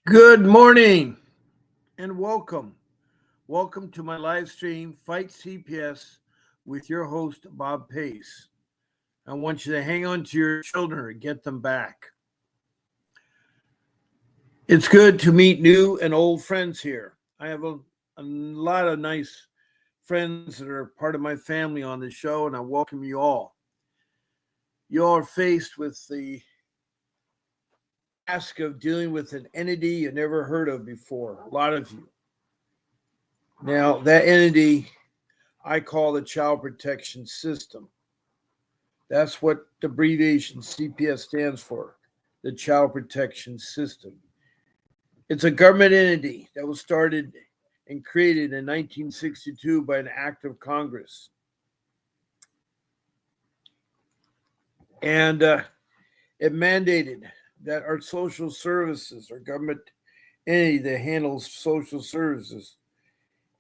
Good morning and welcome. Welcome to my live stream, Fight CPS, with your host, Bob Pace. I want you to hang on to your children and get them back. It's good to meet new and old friends here. I have a lot of nice friends that are part of my family on this show, and I welcome you all. You all are faced with the task of dealing with an entity you never heard of before, a lot of you. Now, that entity I call the Child Protection System. That's what the abbreviation CPS stands for, the Child Protection System. It's a government entity that was started and created in 1962 by an act of Congress. And it mandated that our social services, our government entity that handles social services,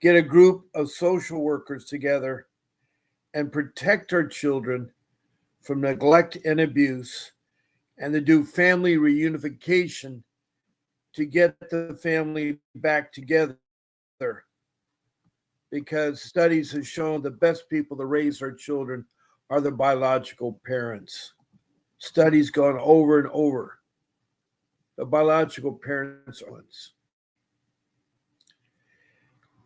get a group of social workers together and protect our children from neglect and abuse, and to do family reunification to get the family back together. Because studies have shown the best people to raise our children are the biological parents. Studies gone over and over. The biological parents are ones.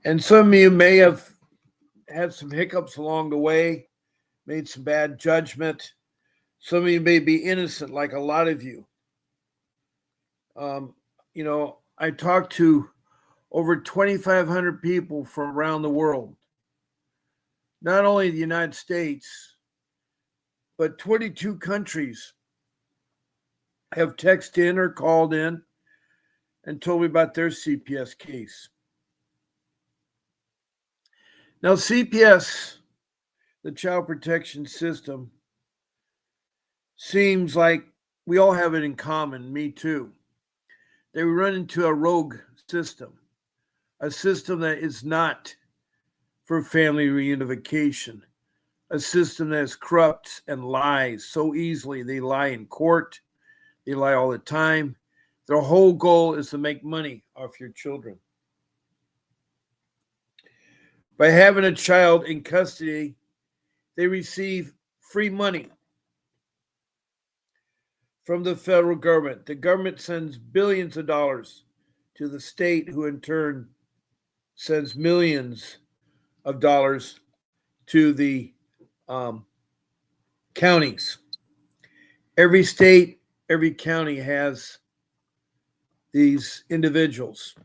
And some of you may have had some hiccups along the way, made some bad judgment. Some of you may be innocent, like a lot of you. I talked to over 2,500 people from around the world, not only the United States, but 22 countries have texted in or called in and told me about their CPS case. Now, CPS, the Child Protection System, seems like we all have it in common, me too. They run into a rogue system, a system that is not for family reunification, a system that is corrupt and lies so easily. They lie in court, they lie all the time. Their whole goal is to make money off your children. By having a child in custody, they receive free money from the federal government. The government sends billions of dollars to the state, who in turn sends millions of dollars to the counties. Every state, every county has these individuals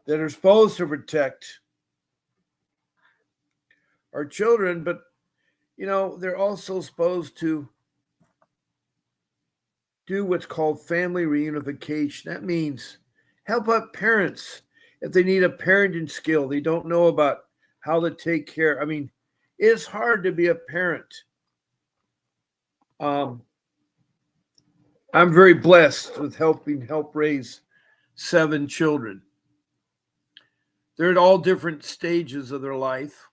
that are supposed to protect our children, but they're also supposed to do what's called family reunification. That means help out parents if they need a parenting skill they don't know about how to take care. I mean, it's hard to be a parent. I'm very blessed with help raise 7 children. They're at all different stages of their life.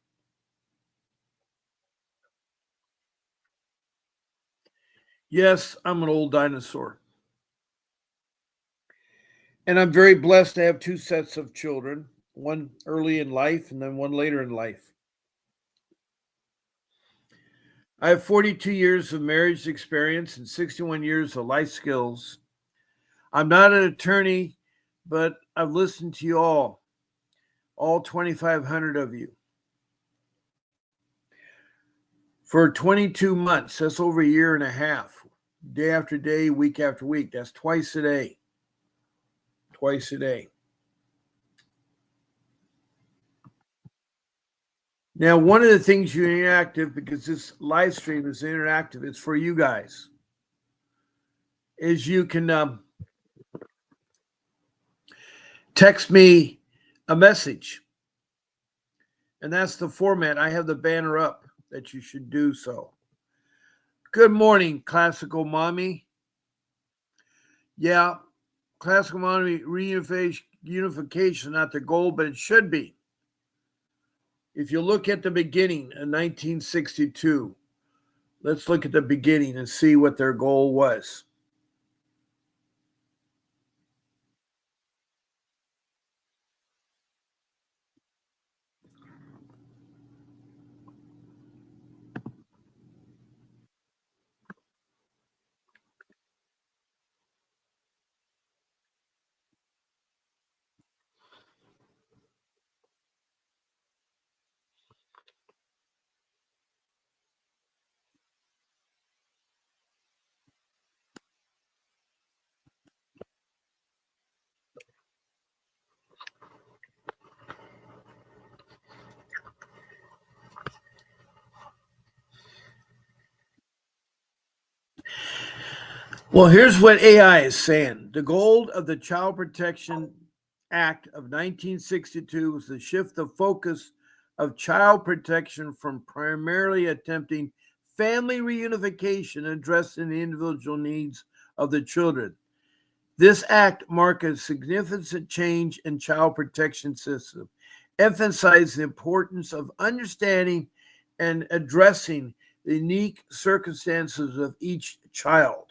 Yes, I'm an old dinosaur. And I'm very blessed to have 2 sets of children, one early in life and then one later in life. I have 42 years of marriage experience and 61 years of life skills. I'm not an attorney, but I've listened to you all 2,500 of you, for 22 months. That's over a year and a half, day after day, week after week. That's twice a day. Twice a day. Now, one of the things you're interactive, because this live stream is interactive, it's for you guys, is you can text me a message. And that's the format. I have the banner up that you should do so. Good morning, Classical Mommy. Yeah, Classical Mommy, reunification, not the goal, but it should be. If you look at the beginning in 1962, let's look at the beginning and see what their goal was. Well, here's what AI is saying. The goal of the Child Protection Act of 1962 was to shift the focus of child protection from primarily attempting family reunification and addressing the individual needs of the children. This act marked a significant change in child protection system, emphasizing the importance of understanding and addressing the unique circumstances of each child.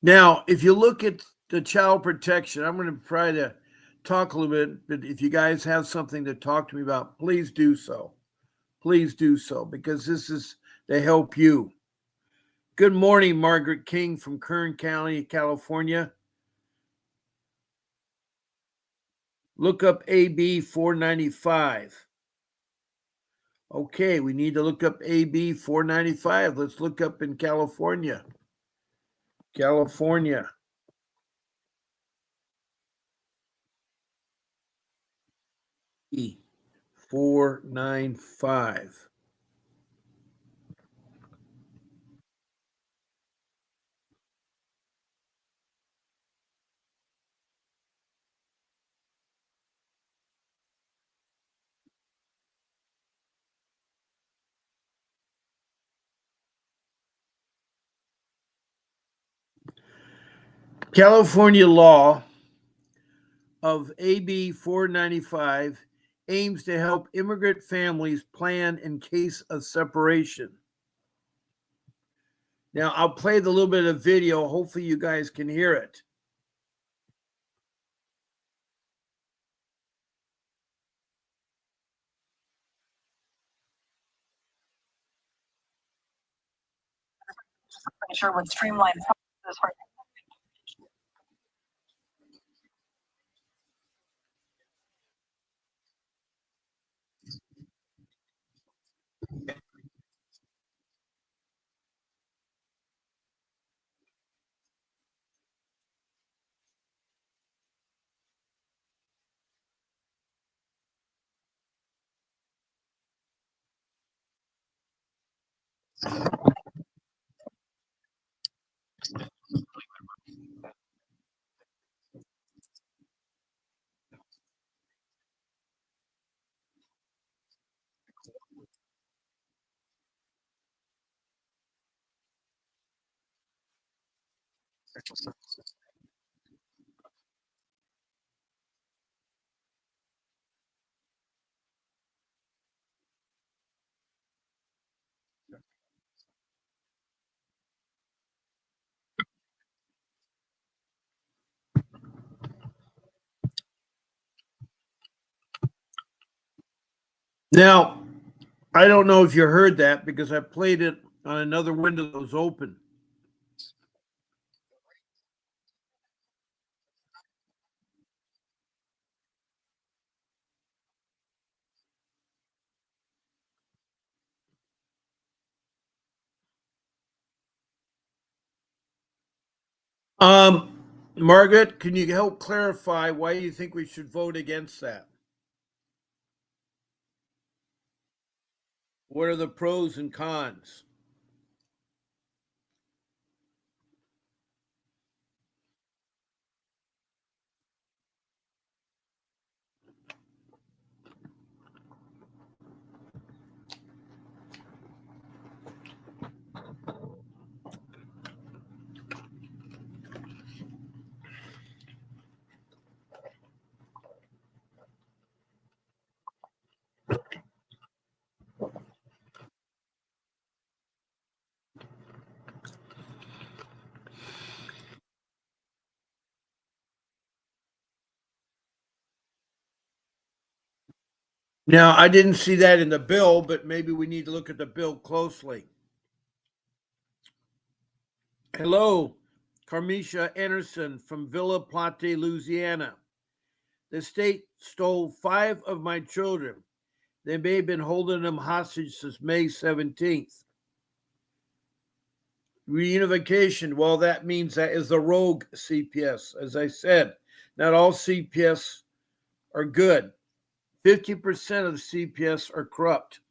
Now, if you look at the child protection, I'm going to try to talk a little bit, but if you guys have something to talk to me about, please do so. Please do so, because this is to help you. Good morning, Margaret King from Kern County, California. Look up AB 495. Okay, we need to look up AB 495. Let's look up in California. California. 495. California law of AB 495 aims to help immigrant families plan in case of separation. Now, I'll play the little bit of video. Hopefully, you guys can hear it. Sure would streamline this. Now, I don't know if you heard that because I played it on another window that was open. Margaret, can you help clarify why you think we should vote against that? What are the pros and cons? Now, I didn't see that in the bill, but maybe we need to look at the bill closely. Hello, Carmisha Anderson from Villa Plate, Louisiana. The state stole 5 of my children. They may have been holding them hostage since May 17th. Reunification, well, that means that is the rogue CPS. As I said, not all CPS are good. 50% of the CPS are corrupt.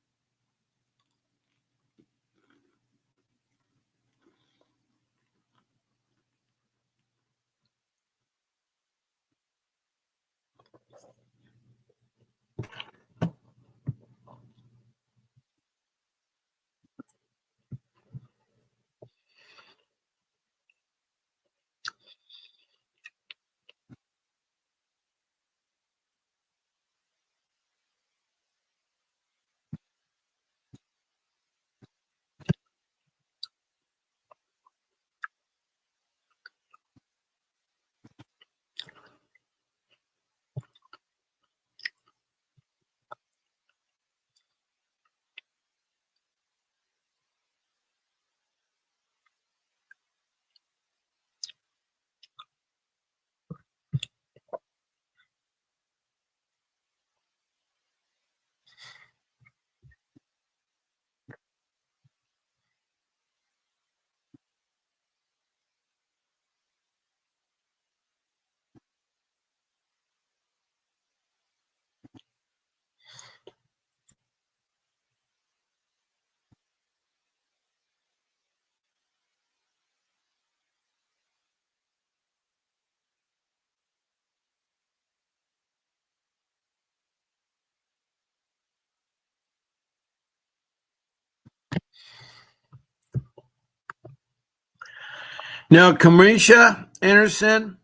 Now, Kamisha Anderson,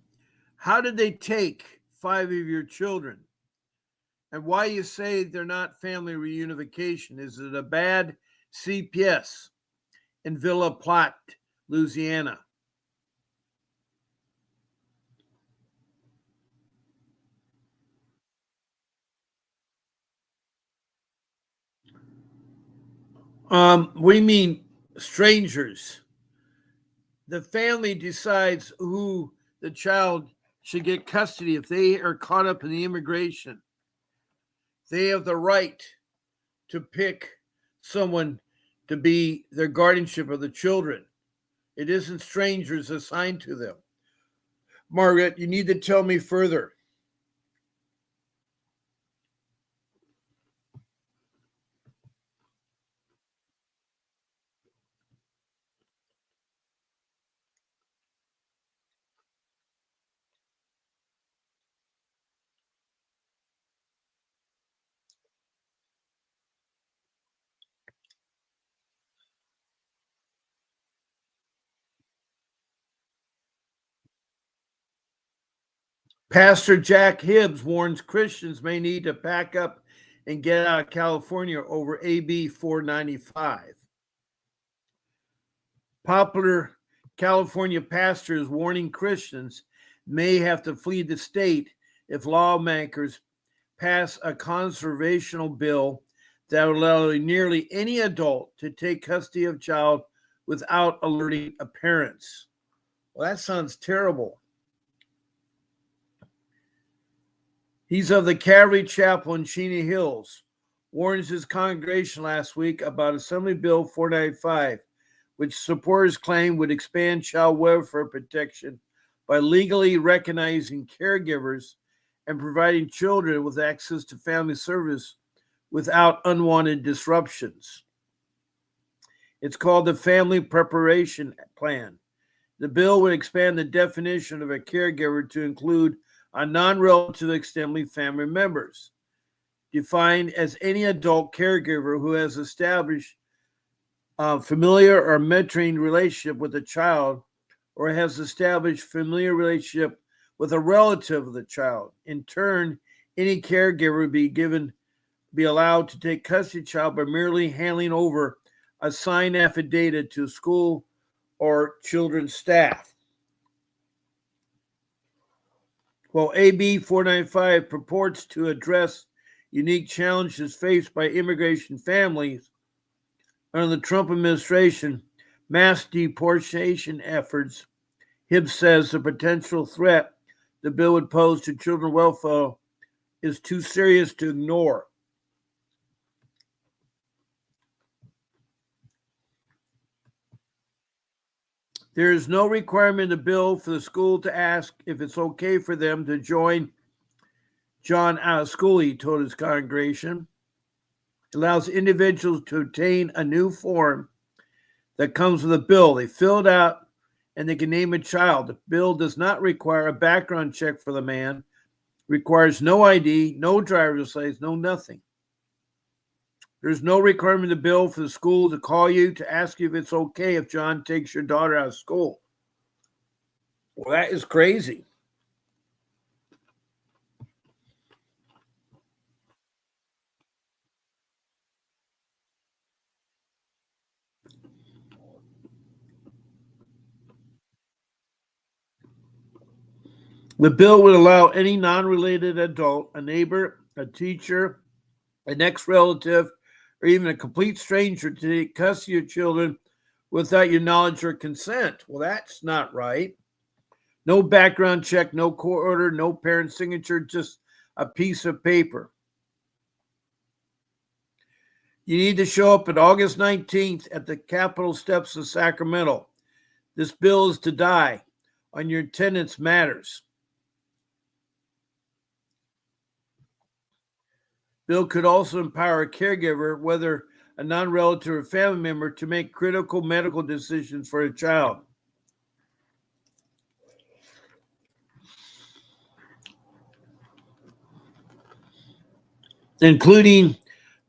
how did they take 5 of your children? And why you say they're not family reunification? Is it a bad CPS in Villa Platte, Louisiana? We mean strangers. The family decides who the child should get custody if they are caught up in the immigration. They have the right to pick someone to be their guardianship of the children. It isn't strangers assigned to them. Margaret, you need to tell me further. Pastor Jack Hibbs warns Christians may need to pack up and get out of California over AB 495. Popular California pastors warning Christians may have to flee the state if lawmakers pass a conservational bill that would allow nearly any adult to take custody of child without alerting a parents. Well, that sounds terrible. He's of the Calvary Chapel in Chena Hills. Warns his congregation last week about Assembly Bill 495, which supporters claim would expand child welfare protection by legally recognizing caregivers and providing children with access to family service without unwanted disruptions. It's called the Family Preparation Plan. The bill would expand the definition of a caregiver to include a non-relative extended family members, defined as any adult caregiver who has established a familiar or mentoring relationship with a child or has established familiar relationship with a relative of the child. In turn, any caregiver would be allowed to take custody of the child by merely handing over a signed affidavit to school or children's staff. While AB 495 purports to address unique challenges faced by immigration families under the Trump administration, mass deportation efforts, Hibbs says the potential threat the bill would pose to children's welfare is too serious to ignore. There is no requirement in the bill for the school to ask if it's okay for them to join John out of school, he told his congregation. It allows individuals to obtain a new form that comes with a bill. They fill it out and they can name a child. The bill does not require a background check for the man, requires no ID, no driver's license, no nothing. There's no requirement in the bill for the school to call you to ask you if it's okay if John takes your daughter out of school. Well, that is crazy. The bill would allow any non related adult, a neighbor, a teacher, a next relative, or even a complete stranger to take custody of children without your knowledge or consent. Well, that's not right. No background check, no court order, no parent signature, just a piece of paper. You need to show up at August 19th at the Capitol steps of Sacramento. This bill is to die. On your attendance matters. Bill could also empower a caregiver, whether a non-relative or family member, to make critical medical decisions for a child. Including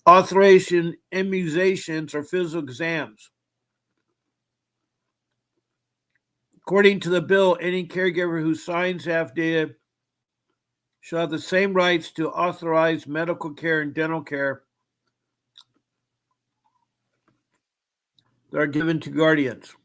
authorization, immunizations, or physical exams. According to the bill, any caregiver who signs affidavit shall have the same rights to authorize medical care and dental care that are given to guardians.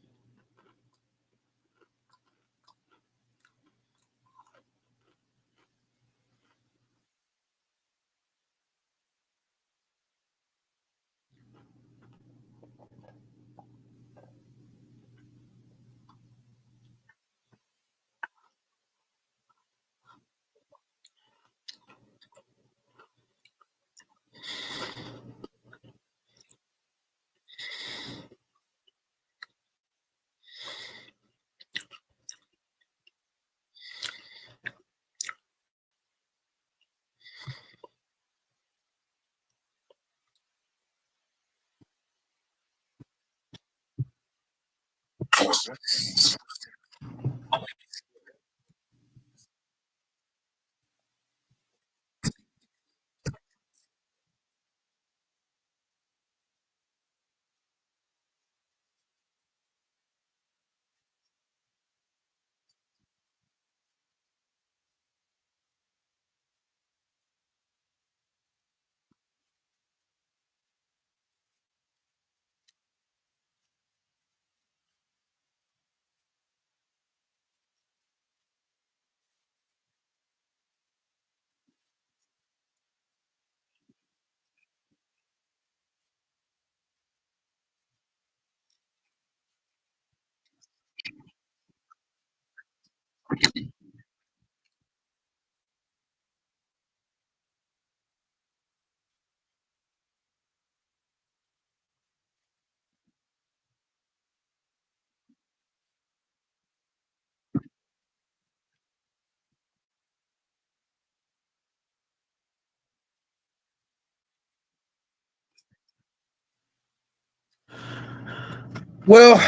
Well,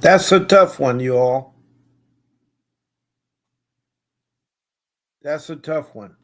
that's a tough one, you all. That's a tough one.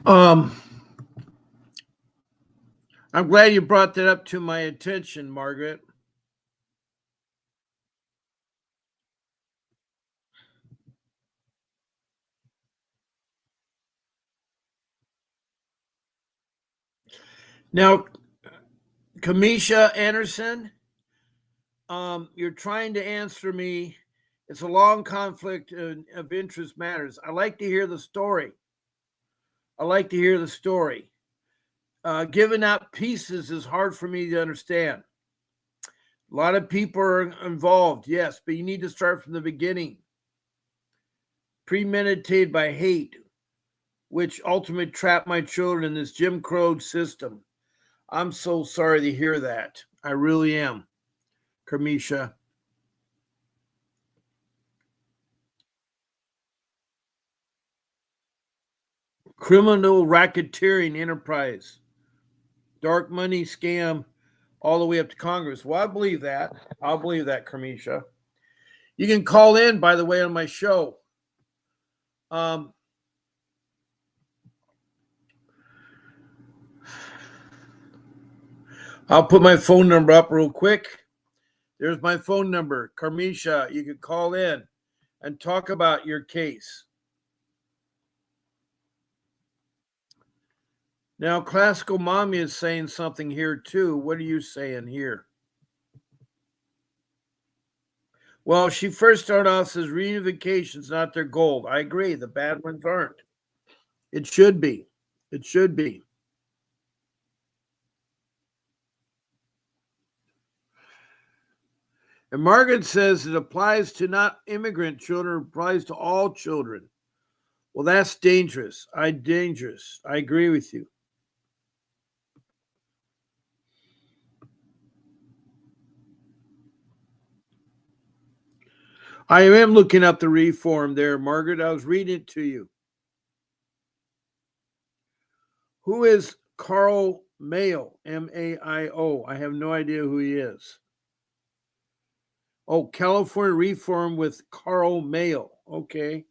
Um, I'm glad you brought that up to my attention, Margaret. Now, Kamisha Anderson, you're trying to answer me. It's a long conflict of interest matters. I like to hear the story. I like to hear the story. Giving out pieces is hard for me to understand. A lot of people are involved, yes, but you need to start from the beginning. Premeditated by hate, which ultimately trapped my children in this Jim Crow system. I'm so sorry to hear that. I really am, Kamisha. Criminal racketeering enterprise, dark money scam, all the way up to Congress. Well, I believe that. I'll believe that, Kamisha. You can call in, by the way, on my show. Um, I'll put my phone number up real quick. There's my phone number, Kamisha. You can call in and talk about your case. Now, Classical Mommy is saying something here too. What are you saying here? Well, she first started off as reunification's not their goal. I agree. The bad ones aren't. It should be. It should be. And Margaret says it applies to not immigrant children, it applies to all children. Well, that's dangerous. Dangerous. I agree with you. I am looking up the reform there, Margaret. I was reading it to you. Who is Carl Mayo? Maio. I have no idea who he is. Oh, California reform with Carl Mayo. Okay.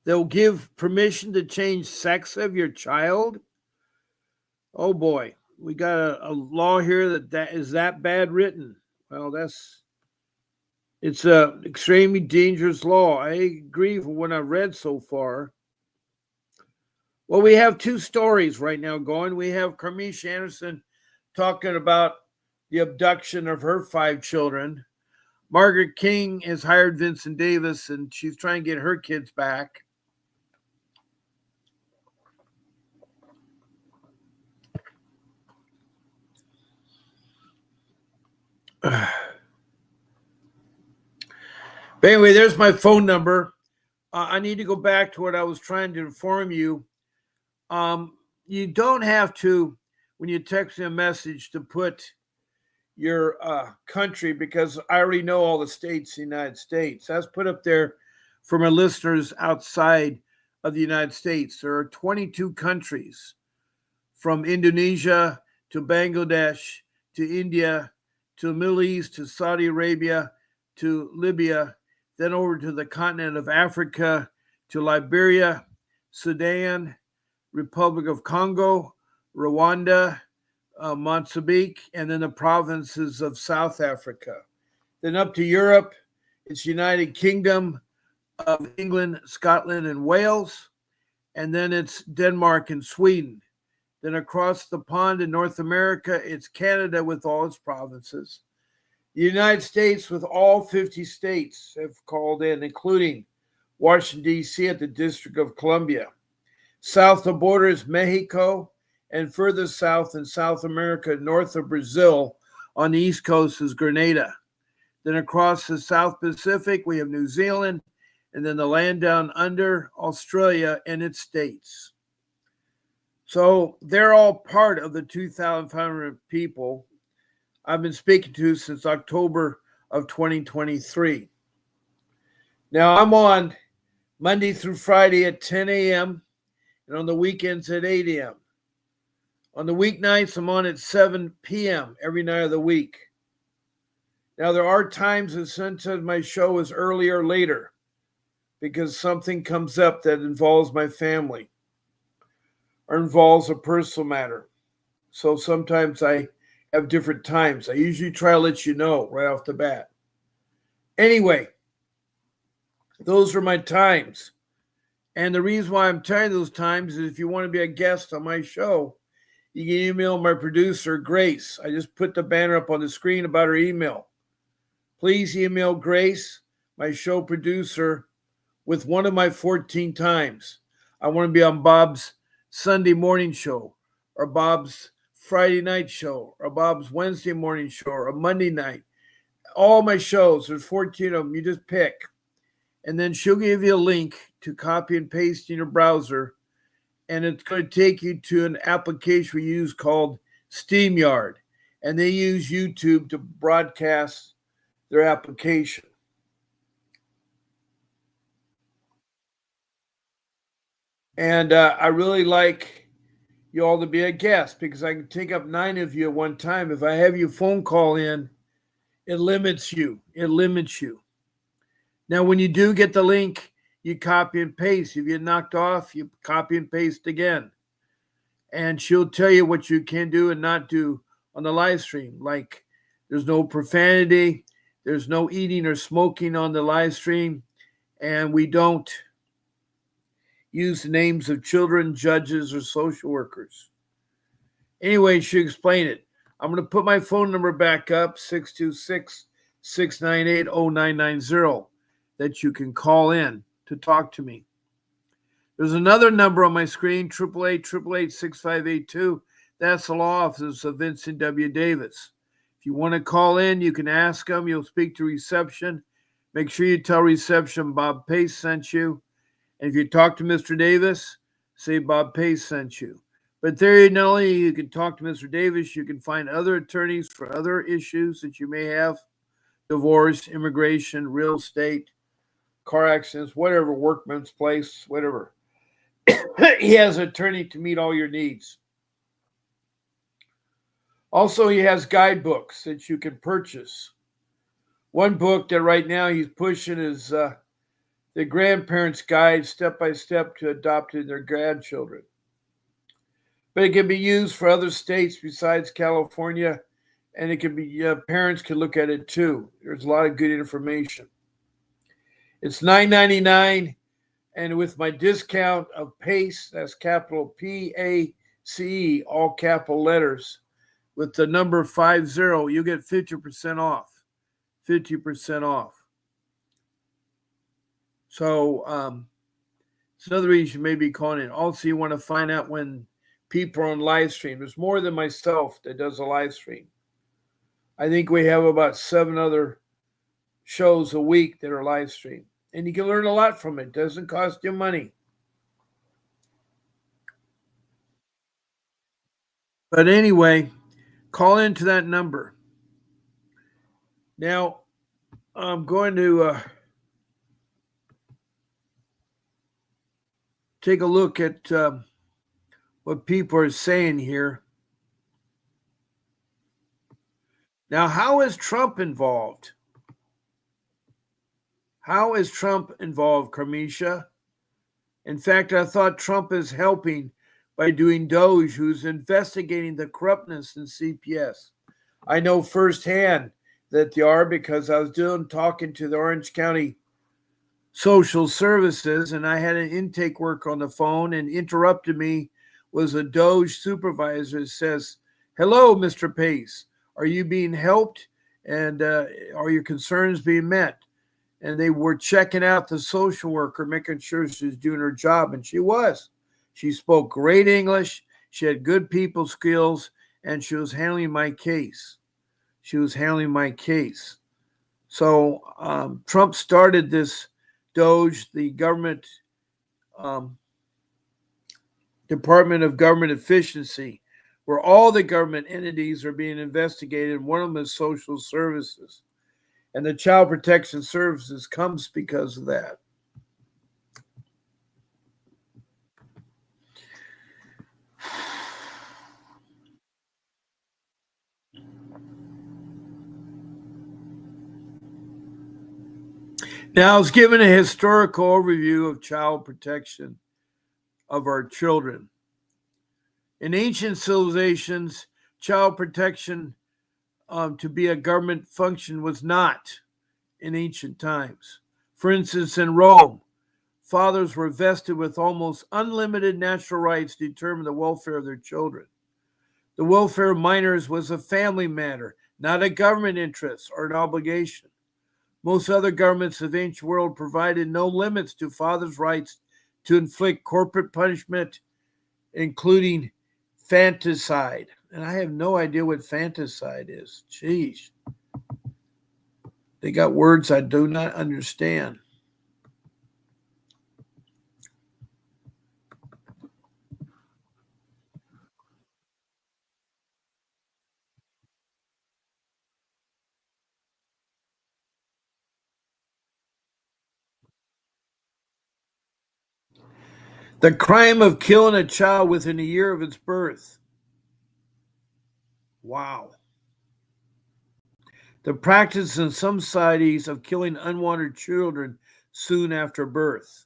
They'll give permission to change sex of your child. Oh boy, we got a law here that is that bad written. Well, it's a extremely dangerous law. I agree from what I've read so far. Well, we have two stories right now going. We have Carmiche Anderson talking about the abduction of her 5 children. Margaret King has hired Vincent Davis and she's trying to get her kids back. But anyway, there's my phone number. I need to go back to what I was trying to inform you. You don't have to, when you text me a message, to put your country because I already know all the states in the United States. That's put up there for my listeners outside of the United States. There are 22 countries from Indonesia to Bangladesh to India to the Middle East to Saudi Arabia to Libya, then over to the continent of Africa to Liberia, Sudan, Republic of Congo, Rwanda, Mozambique, and then the provinces of South Africa. Then up to Europe, it's United Kingdom of England, Scotland, and Wales. And then it's Denmark and Sweden. Then across the pond in North America, it's Canada with all its provinces. The United States with all 50 states have called in, including Washington, D.C. at the District of Columbia. South of the border is Mexico, and further south in South America, north of Brazil, on the east coast is Grenada. Then across the South Pacific, we have New Zealand, and then the land down under, Australia and its states. So they're all part of the 2,500 people I've been speaking to since October of 2023. Now I'm on Monday through Friday at 10 a.m. and on the weekends at 8 a.m. On the weeknights, I'm on at 7 p.m. every night of the week. Now, there are times that sometimes my show is earlier or later because something comes up that involves my family or involves a personal matter. So sometimes I have different times. I usually try to let you know right off the bat. Anyway, those are my times. And the reason why I'm telling you those times is if you want to be a guest on my show, you can email my producer, Grace. I just put the banner up on the screen about her email. Please email Grace, my show producer, with one of my 14 times. I want to be on Bob's Sunday morning show, or Bob's Friday night show, or Bob's Wednesday morning show, or Monday night. All my shows, there's 14 of them. You just pick. And then she'll give you a link to copy and paste in your browser. And it's going to take you to an application we use called SteamYard. And they use YouTube to broadcast their application. And I really like you all to be a guest because I can take up 9 of you at one time. If I have you phone call in, it limits you. It limits you. Now, when you do get the link, you copy and paste. If you get knocked off, you copy and paste again. And she'll tell you what you can do and not do on the live stream. Like there's no profanity, there's no eating or smoking on the live stream, and we don't use the names of children, judges, or social workers. Anyway, she explained it. I'm going to put my phone number back up, 626-698-0990, that you can call in to talk to me. There's another number on my screen, 888-888-6582. That's the law office of Vincent W. Davis. If you want to call in, you can ask them. You'll speak to reception. Make sure you tell reception Bob Pace sent you. And if you talk to Mr. Davis, say Bob Pace sent you. But there, not only you can talk to Mr. Davis, you can find other attorneys for other issues that you may have: divorce, immigration, real estate, car accidents, whatever, workman's place, whatever. He has an attorney to meet all your needs. Also, he has guidebooks that you can purchase. One book that right now he's pushing is the Grandparents' Guide, Step by Step to Adopting Their Grandchildren. But it can be used for other states besides California, and it can be parents can look at it too. There's a lot of good information. It's $9.99, and with my discount of PACE, that's capital PACE, all capital letters, with the number 50, you get 50% off. 50% off. So it's another reason you may be calling in. Also, you want to find out when people are on live stream. There's more than myself that does a live stream. I think we have about 7 other shows a week that are live stream. And you can learn a lot from it. It doesn't cost you money. But anyway, call into that number. Now, I'm going to take a look at what people are saying here. Now, how is Trump involved? How is Trump involved, Carmisha? In fact, I thought Trump is helping by doing Doge, who's investigating the corruptness in CPS. I know firsthand that they are because I was talking to the Orange County Social Services, and I had an intake worker on the phone, and interrupted me was a Doge supervisor that says, "Hello, Mr. Pace. Are you being helped? And are your concerns being met?" And they were checking out the social worker, making sure she was doing her job. And she was. She spoke great English. She had good people skills, and she was handling my case. So Trump started this Doge, the government Department of Government Efficiency, where all the government entities are being investigated. One of them is social services. And the Child Protection Services comes because of that. Now, I was given a historical overview of child protection of our children. In ancient civilizations, child protection to be a government function was not in ancient times. For instance, in Rome, fathers were vested with almost unlimited natural rights to determine the welfare of their children. The welfare of minors was a family matter, not a government interest or an obligation. Most other governments of the ancient world provided no limits to fathers' rights to inflict corporate punishment, including fanticide. And I have no idea what fanticide is. Jeez. They got words I do not understand. The crime of killing a child within a year of its birth. Wow. The practice in some societies of killing unwanted children soon after birth.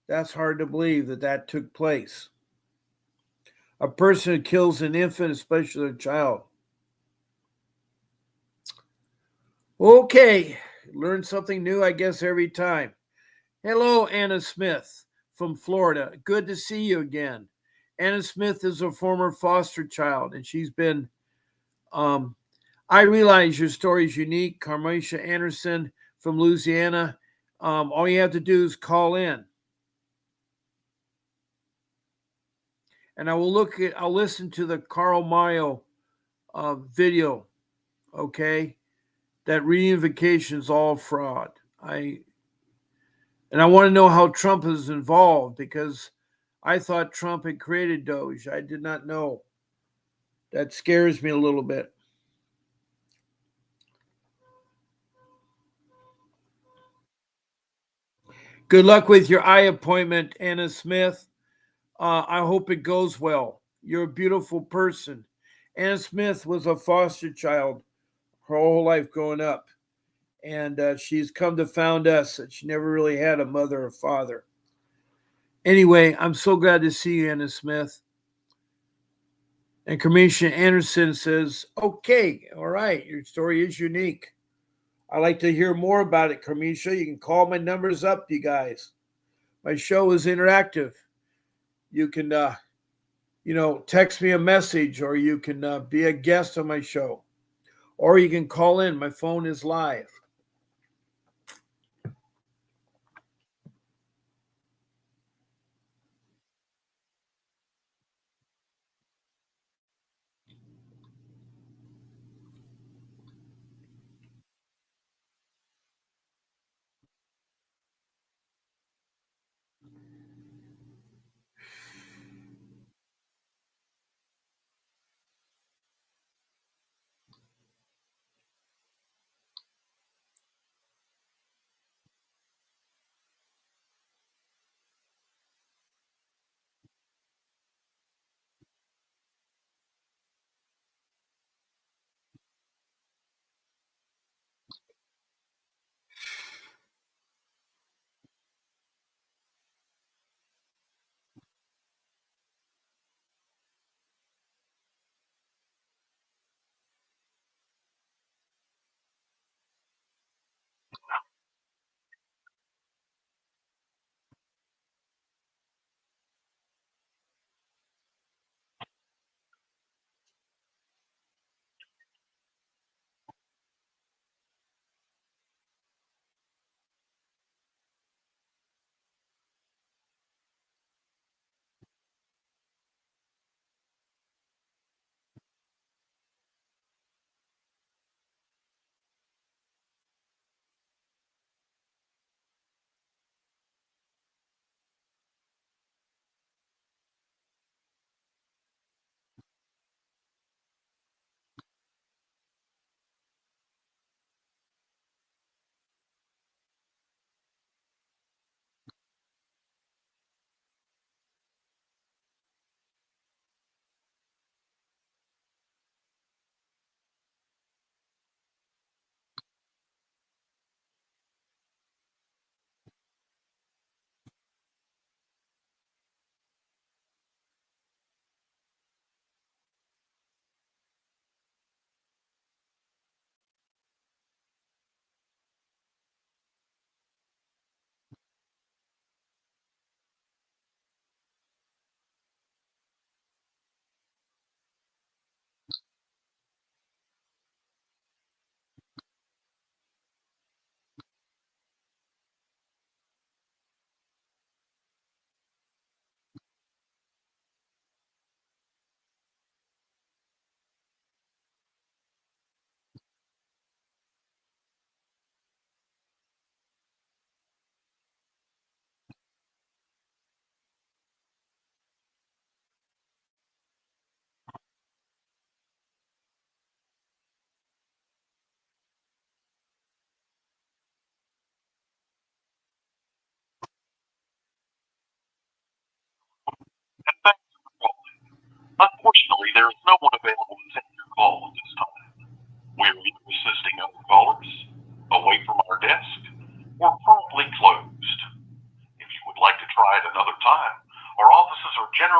That's hard to believe that that took place. A person who kills an infant, especially a child. Okay, learn something new, I guess, every time. Hello, Anna Smith from Florida. Good to see you again. Anna Smith is a former foster child, and she's been. I realize your story is unique. Carmisha Anderson from Louisiana. All you have to do is call in, and I will look at. I'll listen to the Carl Mayo video. Okay, that reunification is all fraud. I want to know how Trump is involved because I thought Trump had created Doge. I did not know. That scares me a little bit. Good luck with your eye appointment, Anna Smith. I hope it goes well. You're a beautiful person. Anna Smith was a foster child her whole life growing up, and she's come to found us that she never really had a mother or father. Anyway, I'm so glad to see you, Anna Smith. And Commissioner Anderson says, okay, all right, your story is unique. I'd like to hear more about it, Carmisha. You can call my numbers up, you guys. My show is interactive. You can, text me a message, or you can be a guest on my show, or you can call in. My phone is live.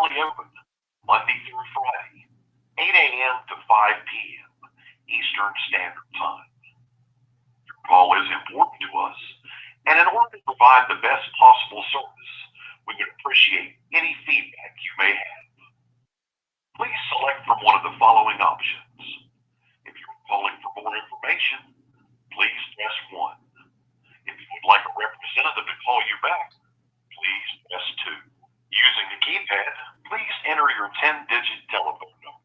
primarily open Monday through Friday, 8 a.m. to 5 p.m. Eastern Standard Time. Your call is important to us, and in order to provide the best possible service, we would appreciate any feedback you may have. Please select from one of the following options. If you are calling for more information, please press 1. If you would like a representative to call you back, please press 2. Using the keypad, please enter your 10-digit telephone number.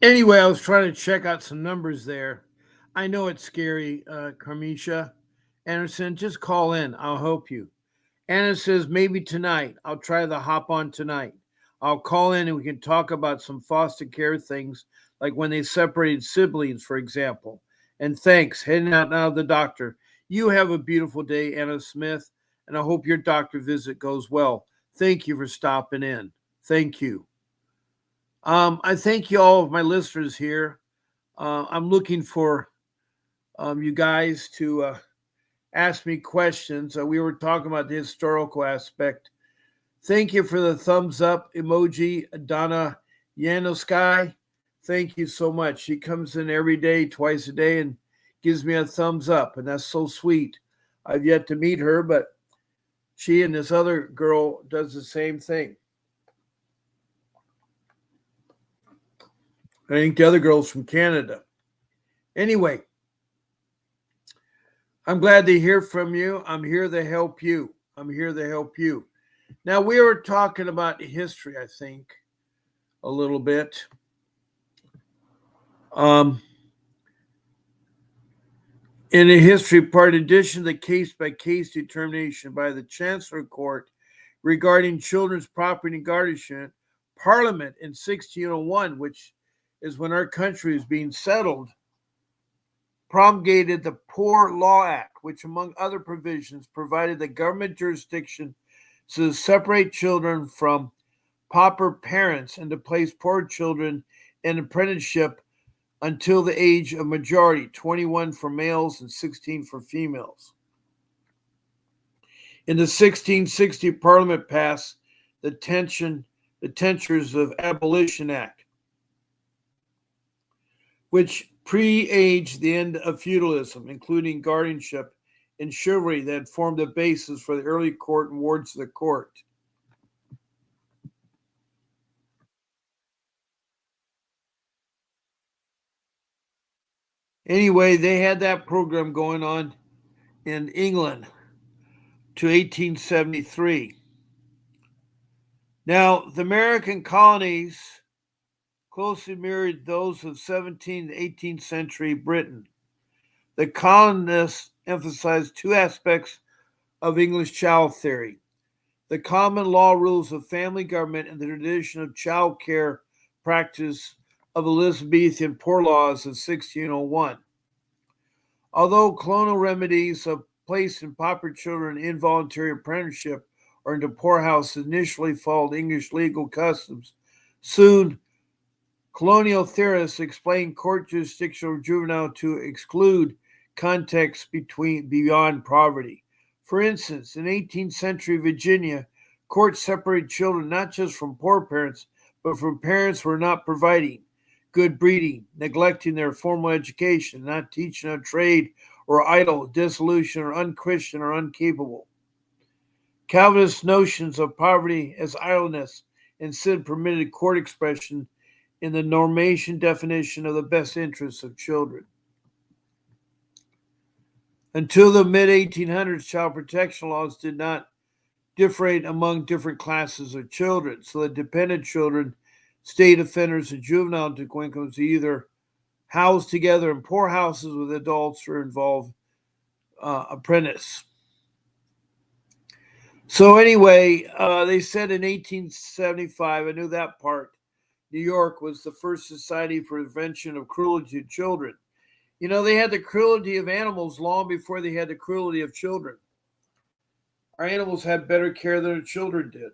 Anyway, I was trying to check out some numbers there. I know it's scary, Carmisha Anderson. Just call in. I'll help you. Anna says maybe tonight. I'll try to hop on tonight. I'll call in and we can talk about some foster care things, like when they separated siblings, for example. And thanks. Heading out now to the doctor. You have a beautiful day, Anna Smith, and I hope your doctor visit goes well. Thank you for stopping in. Thank you. I thank you all of my listeners here. I'm looking for you guys to ask me questions. We were talking about the historical aspect. Thank you for the thumbs up emoji, Donna Yanosky. Thank you so much. She comes in every day, twice a day, and gives me a thumbs up, and that's so sweet. I've yet to meet her, but she and this other girl does the same thing. I think the other girl's from Canada. Anyway, I'm glad to hear from you. I'm here to help you. I'm here to help you. Now, we were talking about history, I think, a little bit. In a history part, in addition to the case-by-case determination by the Chancellor Court regarding children's property and guardianship, Parliament in 1601, which is when our country is being settled, promulgated the Poor Law Act, which, among other provisions, provided the government jurisdiction to separate children from pauper parents and to place poor children in apprenticeship until the age of majority, 21 for males and 16 for females. In the 1660 Parliament passed the Tentures of Abolition Act, which pre-aged the end of feudalism, including guardianship and chivalry that formed the basis for the early court and wards of the court. Anyway, they had that program going on in England to 1873. Now, the American colonies closely mirrored those of 17th and 18th century Britain. The colonists emphasized two aspects of English child theory: the common law rules of family government and the tradition of child care practice of Elizabethan poor laws of 1601. Although colonial remedies of placing pauper children in involuntary apprenticeship or into poorhouses initially followed English legal customs, soon colonial theorists explained court jurisdiction of juvenile to exclude context beyond poverty. For instance, in 18th century Virginia, courts separated children not just from poor parents, but from parents who were not providing good breeding, neglecting their formal education, not teaching a trade, or idle, dissolution, or unchristian, or uncapable. Calvinist notions of poverty as idleness instead permitted court expression in the normation definition of the best interests of children. Until the mid-1800s, child protection laws did not differentiate among different classes of children, so that dependent children, state offenders, and juvenile delinquents are either housed together in poorhouses with adults or involved apprentice. So anyway, they said in 1875, I knew that part, New York was the first society for prevention of cruelty to children. You know, they had the cruelty of animals long before they had the cruelty of children. Our animals had better care than our children did.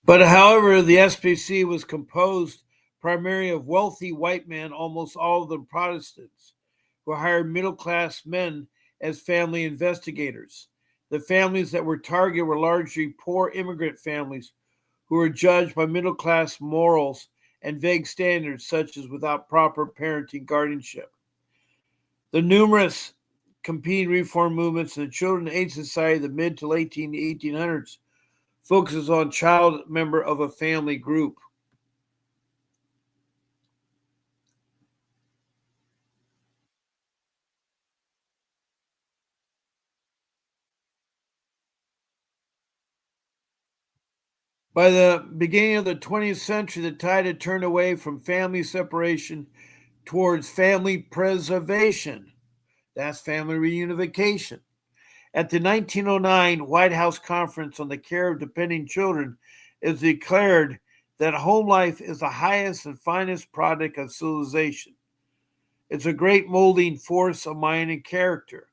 But however, the SPC was composed primarily of wealthy white men, almost all of them Protestants, who hired middle class men as family investigators. The families that were targeted were largely poor immigrant families who were judged by middle class morals and vague standards, such as without proper parenting guardianship. The numerous competing reform movements in the Children's Aid Society of the mid to late 1800s focuses on child member of a family group. By the beginning of the 20th century, the tide had turned away from family separation towards family preservation. That's family reunification. At the 1909 White House Conference on the Care of Dependent Children, it was declared that home life is the highest and finest product of civilization. It's a great molding force of mind and character.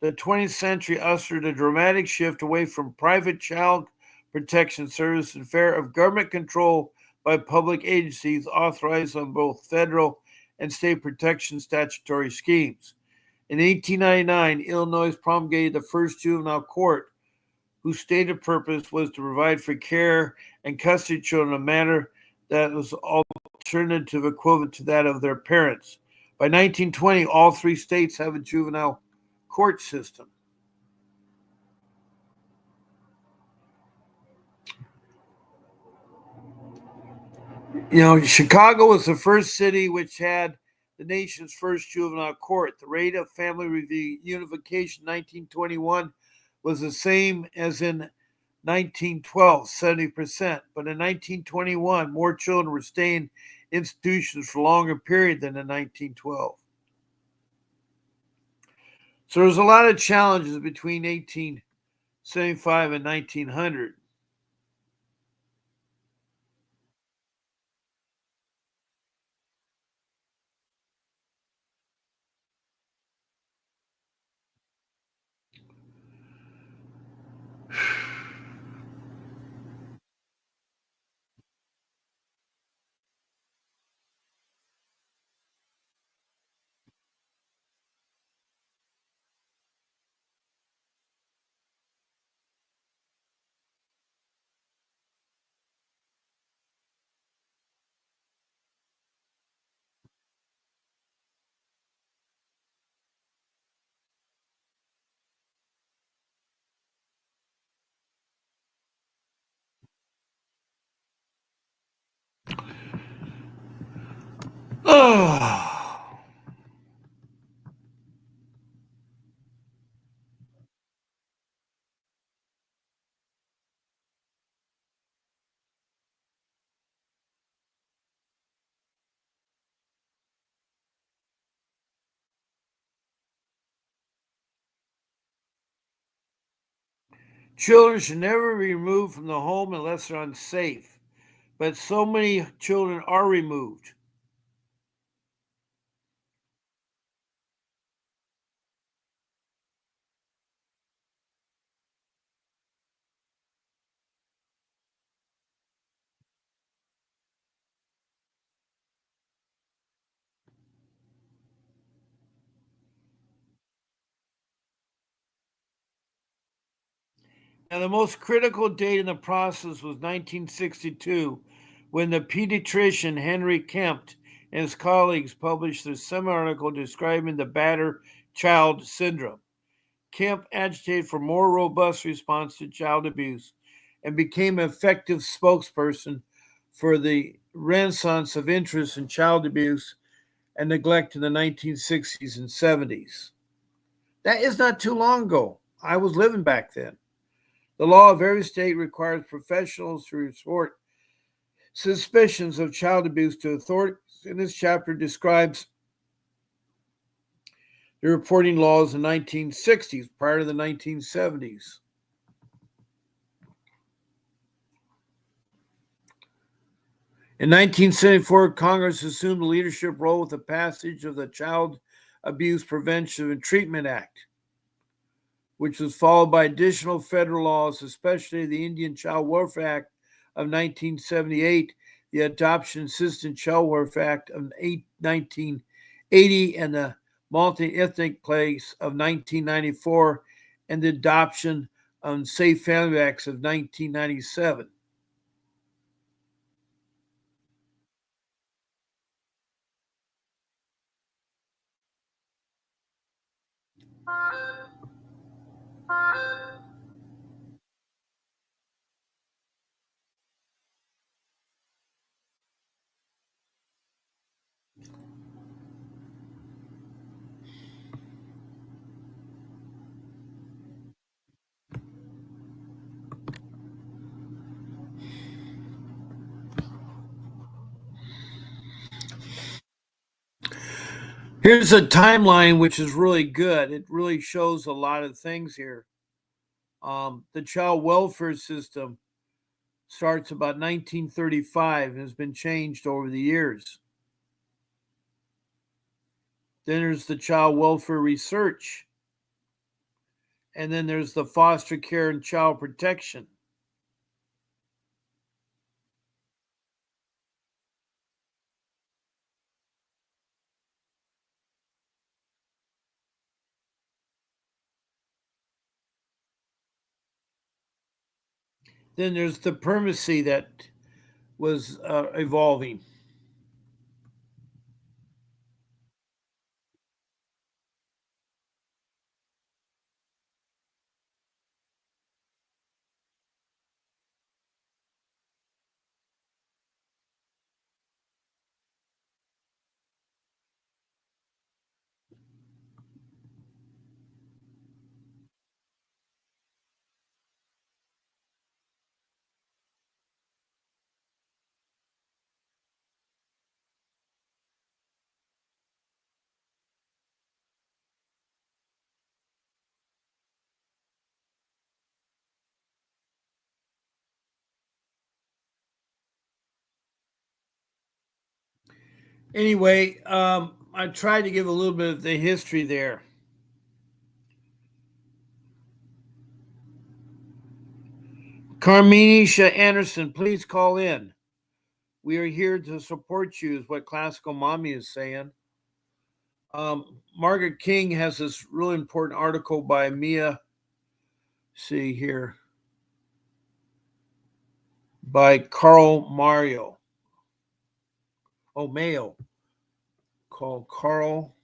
The 20th century ushered a dramatic shift away from private child protection service in favor of government control by public agencies authorized on both federal and state protection statutory schemes. In 1899, Illinois promulgated the first juvenile court, whose stated purpose was to provide for care and custody of children in a manner that was alternative equivalent to that of their parents. By 1920, all three states have a juvenile court system. You know, Chicago was the first city which had the nation's first juvenile court. The rate of family reunification in 1921 was the same as in 1912, 70%. But in 1921, more children were staying in institutions for a longer period than in 1912. So there's a lot of challenges between 1875 and 1900. Oh. Children should never be removed from the home unless they're unsafe, but so many children are removed. Now, the most critical date in the process was 1962, when the pediatrician Henry Kemp and his colleagues published their semi-article describing the battered child syndrome. Kemp agitated for more robust response to child abuse and became an effective spokesperson for the renaissance of interest in child abuse and neglect in the 1960s and 70s. That is not too long ago. I was living back then. The law of every state requires professionals to report suspicions of child abuse to authorities, and this chapter describes The reporting laws in the 1960s, prior to the 1970s. In 1974, Congress assumed a leadership role with the passage of the Child Abuse Prevention and Treatment Act, which was followed by additional federal laws, especially the Indian Child Welfare Act of 1978, the Adoption Assistance Child Welfare Act of 1980, and the Multi-Ethnic Place of 1994, and the Adoption and Safe Family Acts of 1997. Here's a timeline which is really good. It really shows a lot of things here. The child welfare system starts about 1935 and has been changed over the years. Then there's the child welfare research, and then there's the foster care and child protection. Then there's the primacy that was evolving. Anyway, I tried to give a little bit of the history there. Carmenisha Anderson, please call in. We are here to support you, is what Classical Mommy is saying. Margaret King has this really important article by Mia, see here, by Carl Mario. Oh, Mayo, called Carl.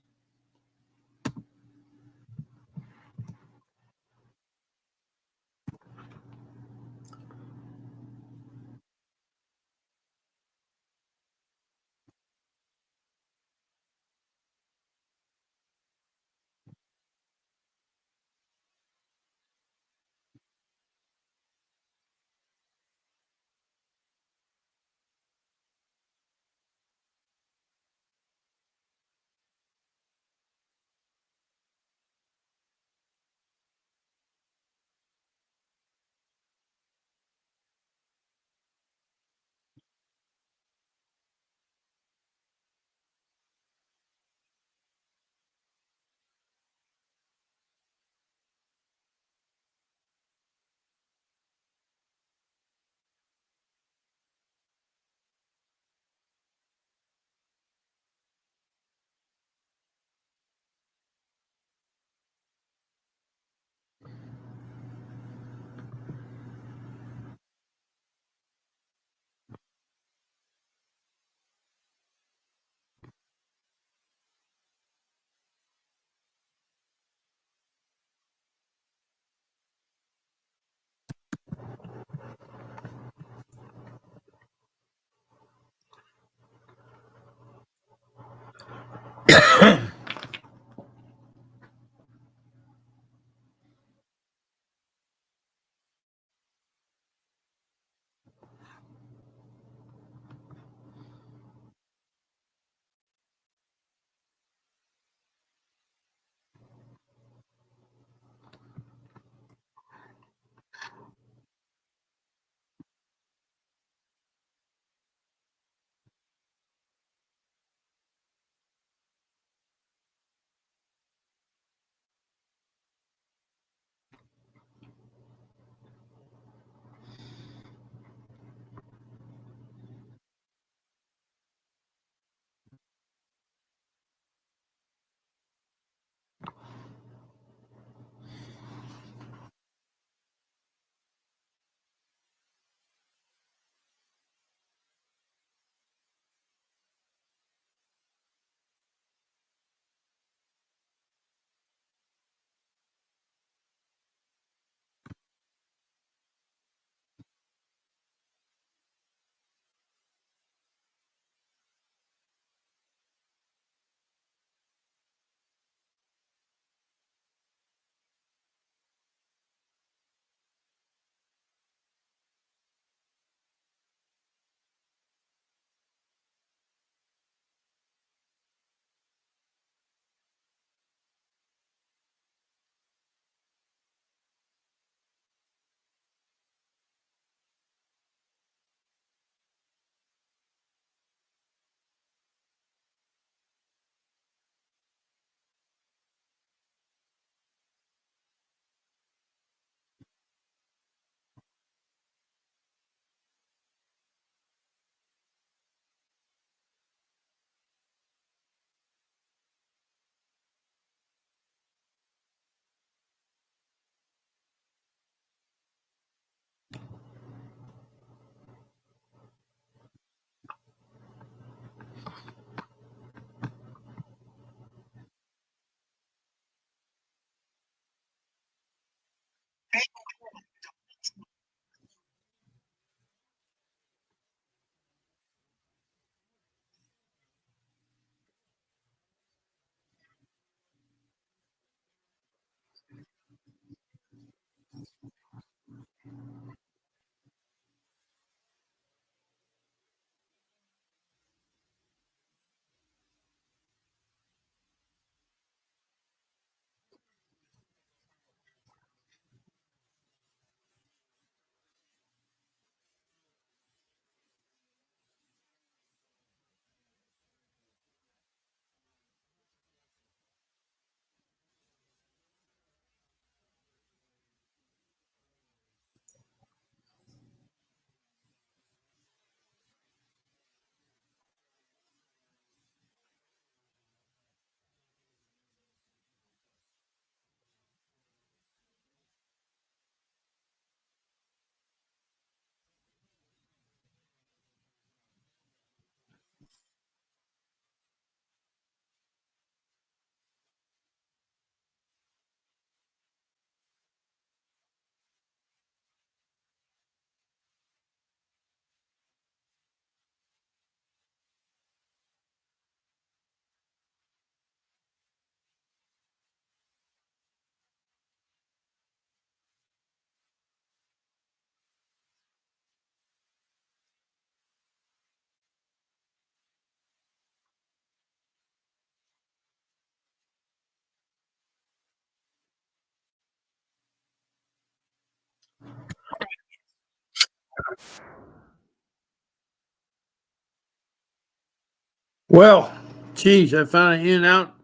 Well, geez, I found an In-N-Out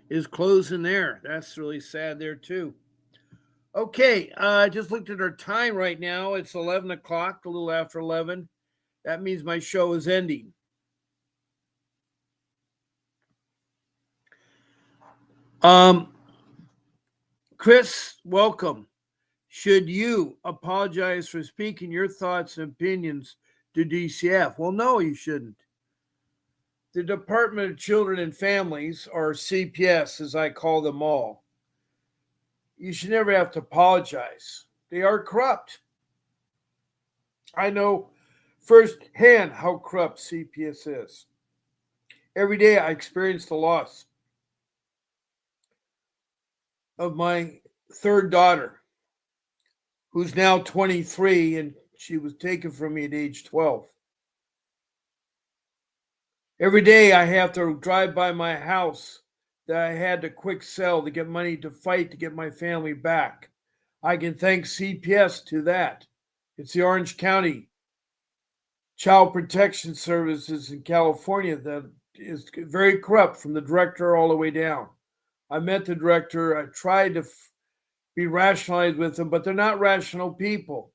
is closing there. That's really sad there too. Okay, I just looked at our time right now. It's 11 o'clock, a little after 11. That means my show is ending. Um, Chris, welcome. Should you apologize for speaking your thoughts and opinions to DCF? Well, no, you shouldn't. The Department of Children and Families, or CPS, as I call them all, you should never have to apologize. They are corrupt. I know firsthand how corrupt CPS is. Every day I experience the loss of my third daughter, who's now 23, and she was taken from me at age 12. Every day I have to drive by my house that I had to quick sell to get money to fight to get my family back. I can thank CPS to that. It's the Orange County Child Protection Services in California that is very corrupt from the director all the way down. I met the director. I tried to be rationalized with them, but they're not rational people.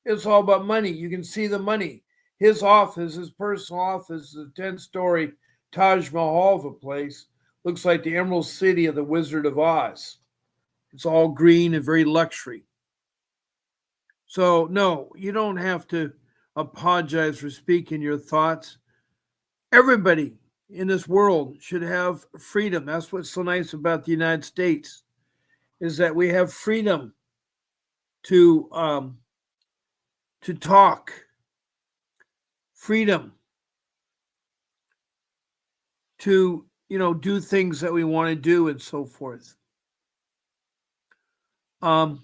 It's all about money. You can see the money. His office, his personal office, is a 10-story Taj Mahal of a place. Looks like the Emerald City of the Wizard of Oz. It's all green and very luxury. So, no, you don't have to apologize for speaking your thoughts. Everybody in this world should have freedom. That's what's so nice about the United States, is that we have freedom to talk, freedom to do things that we want to do and so forth. Um,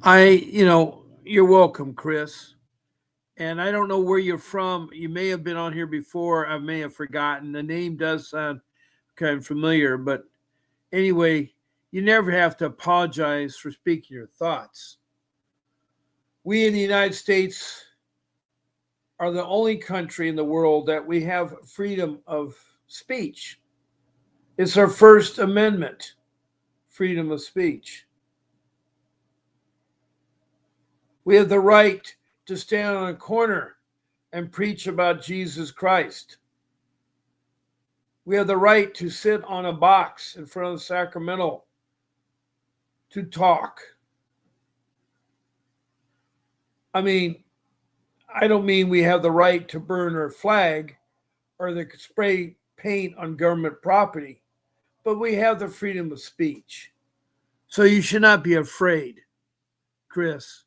you're welcome, Chris. And I don't know where you're from. You may have been on here before. I may have forgotten. The name does sound kind of familiar, but anyway, you never have to apologize for speaking your thoughts. We in the United States are the only country in the world that we have freedom of speech. It's our First Amendment, freedom of speech. We have the right to stand on a corner and preach about Jesus Christ. We have the right to sit on a box in front of Sacramento to talk. I mean, I don't mean we have the right to burn our flag or to spray paint on government property. but we have the freedom of speech. So you should not be afraid, Chris,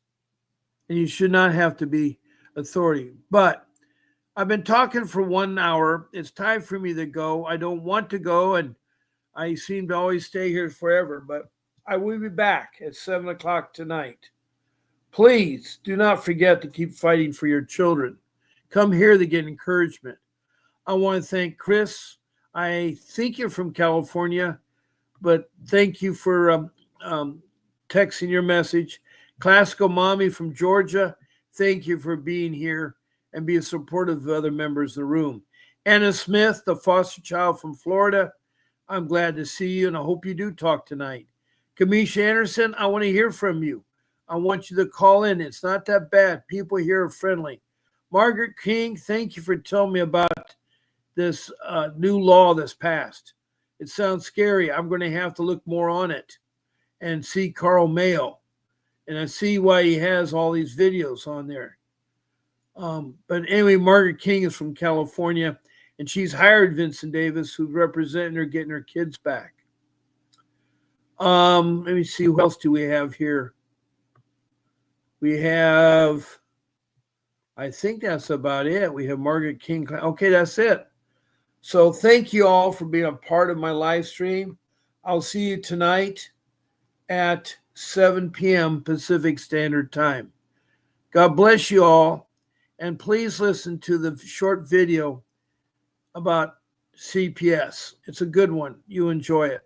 and you should not have to be authority. But I've been talking for 1 hour. It's time for me to go. I don't want to go, and I seem to always stay here forever, but I will be back at 7 o'clock tonight. Please do not forget to keep fighting for your children. Come here to get encouragement. I want to thank Chris. I think you're from California, but thank you for texting your message. Classical Mommy from Georgia, thank you for being here and being supportive of other members of the room. Anna Smith, the foster child from Florida, I'm glad to see you, and I hope you do talk tonight. Kamisha Anderson, I want to hear from you. I want you to call in. It's not that bad. People here are friendly. Margaret King, thank you for telling me about this new law that's passed. It sounds scary. I'm going to have to look more on it and see Carl Mayo. And I see why he has all these videos on there. But anyway, Margaret King is from California, and she's hired Vincent Davis, who's representing her, getting her kids back. Let me see, who else do we have here? We have, I think that's about it. We have Margaret King. Okay, that's it. So thank you all for being a part of my live stream. I'll see you tonight at 7 p.m. Pacific Standard Time. God bless you all. And please listen to the short video about CPS. It's a good one. You enjoy it.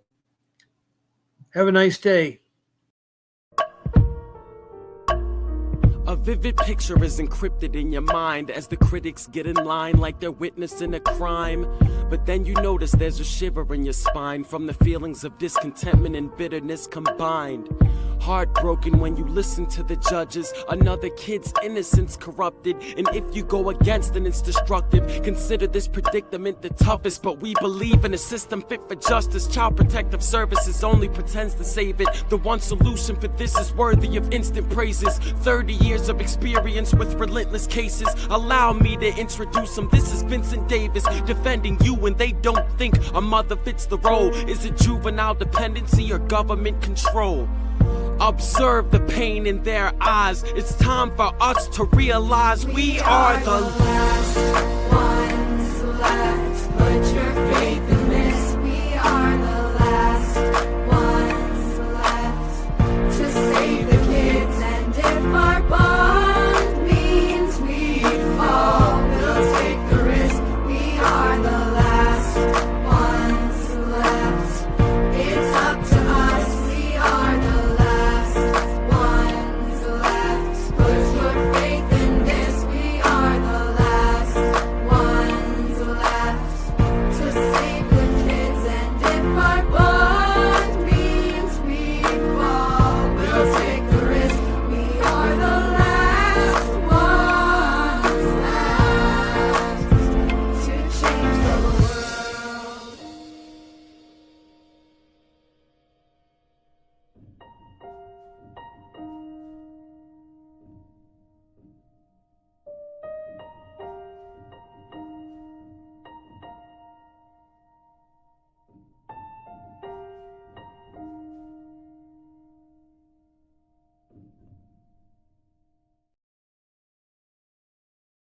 Have a nice day. A vivid picture is encrypted in your mind as the critics get in line like they're witnessing a crime. But then you notice there's a shiver in your spine from the feelings of discontentment and bitterness combined. Heartbroken when you listen to the judges, another kid's innocence corrupted, and if you go against then it's destructive. Consider this predicament the toughest, but we believe in a system fit for justice. Child Protective Services only pretends to save it. The one solution for this is worthy of instant praises. 30 years of experience with relentless cases. Allow me to introduce them. This is Vincent Davis, defending you when they don't think a mother fits the role. Is it juvenile dependency or government control? Observe the pain in their eyes. It's time for us to realize we are the last one.